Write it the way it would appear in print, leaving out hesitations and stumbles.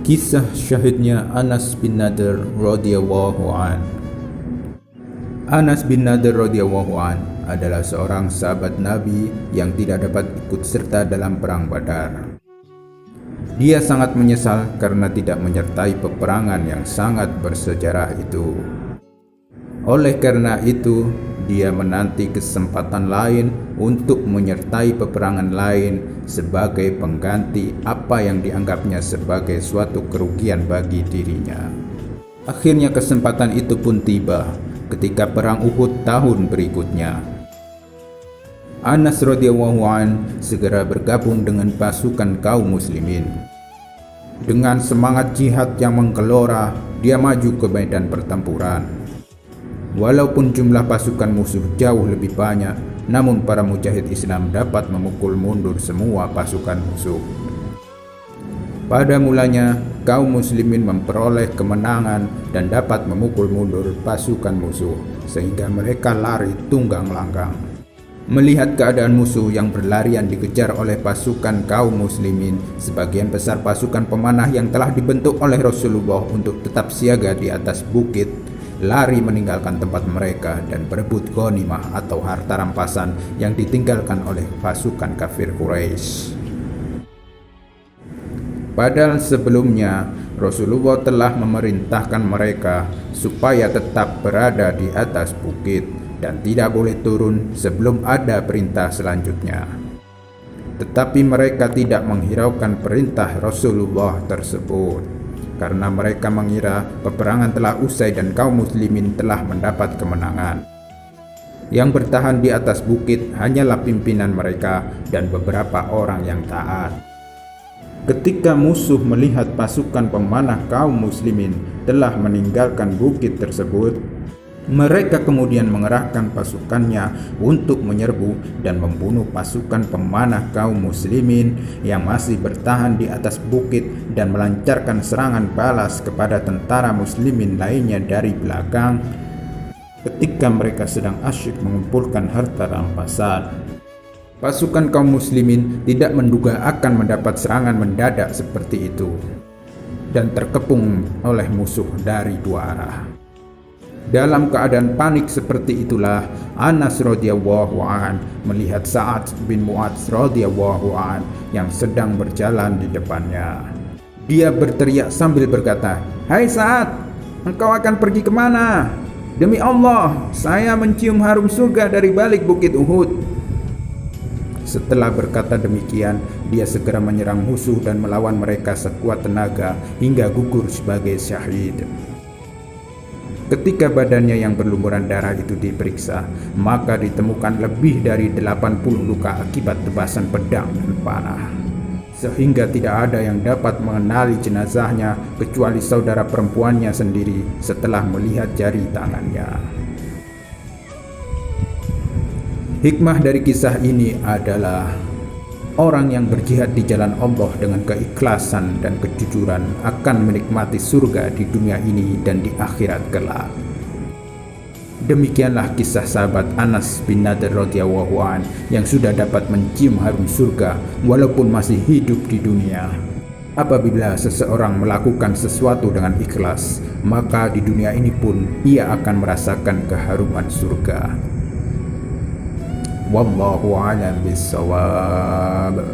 Kisah syahidnya Anas bin Nadir radhiyallahu an. Anas bin Nadir radhiyallahu an adalah seorang sahabat Nabi yang tidak dapat ikut serta dalam perang Badar. Dia sangat menyesal karena tidak menyertai peperangan yang sangat bersejarah itu. Oleh karena itu, dia menanti kesempatan lain untuk menyertai peperangan lain sebagai pengganti apa yang dianggapnya sebagai suatu kerugian bagi dirinya. Akhirnya kesempatan itu pun tiba ketika perang Uhud tahun berikutnya. Anas radhiyallahu an segera bergabung dengan pasukan kaum muslimin. Dengan semangat jihad yang menggelora, dia maju ke medan pertempuran. Walaupun jumlah pasukan musuh jauh lebih banyak, namun para mujahid Islam dapat memukul mundur semua pasukan musuh. Pada mulanya, kaum muslimin memperoleh kemenangan dan dapat memukul mundur pasukan musuh, sehingga mereka lari tunggang langgang. Melihat keadaan musuh yang berlarian dikejar oleh pasukan kaum muslimin, sebagian besar pasukan pemanah yang telah dibentuk oleh Rasulullah untuk tetap siaga di atas bukit, lari meninggalkan tempat mereka dan berebut ghanimah atau harta rampasan yang ditinggalkan oleh pasukan kafir Quraisy. Padahal sebelumnya Rasulullah telah memerintahkan mereka supaya tetap berada di atas bukit dan tidak boleh turun sebelum ada perintah selanjutnya. Tetapi mereka tidak menghiraukan perintah Rasulullah tersebut, karena mereka mengira peperangan telah usai dan kaum muslimin telah mendapat kemenangan. Yang bertahan di atas bukit hanyalah pimpinan mereka dan beberapa orang yang taat. Ketika musuh melihat pasukan pemanah kaum muslimin telah meninggalkan bukit tersebut, mereka kemudian mengerahkan pasukannya untuk menyerbu dan membunuh pasukan pemanah kaum muslimin yang masih bertahan di atas bukit dan melancarkan serangan balas kepada tentara muslimin lainnya dari belakang ketika mereka sedang asyik mengumpulkan harta rampasan. Pasukan kaum muslimin tidak menduga akan mendapat serangan mendadak seperti itu dan terkepung oleh musuh dari dua arah. Dalam keadaan panik seperti itulah Anas radhiyallahu an melihat Sa'ad bin Mu'adz radhiyallahu an yang sedang berjalan di depannya. Dia berteriak sambil berkata, "Hai Sa'ad, engkau akan pergi kemana? Demi Allah, saya mencium harum surga dari balik bukit Uhud." Setelah berkata demikian, dia segera menyerang musuh dan melawan mereka sekuat tenaga hingga gugur sebagai syahid. Ketika badannya yang berlumuran darah itu diperiksa, maka ditemukan lebih dari 80 luka akibat tebasan pedang dan panah, sehingga tidak ada yang dapat mengenali jenazahnya kecuali saudara perempuannya sendiri setelah melihat jari tangannya. Hikmah dari kisah ini adalah orang yang berjihad di jalan Allah dengan keikhlasan dan kejujuran akan menikmati surga di dunia ini dan di akhirat kelak. Demikianlah kisah sahabat Anas bin Nadir radhiyallahu an yang sudah dapat mencium harum surga walaupun masih hidup di dunia. Apabila seseorang melakukan sesuatu dengan ikhlas, maka di dunia ini pun ia akan merasakan keharuman surga. Wallahu a'lam bishawab.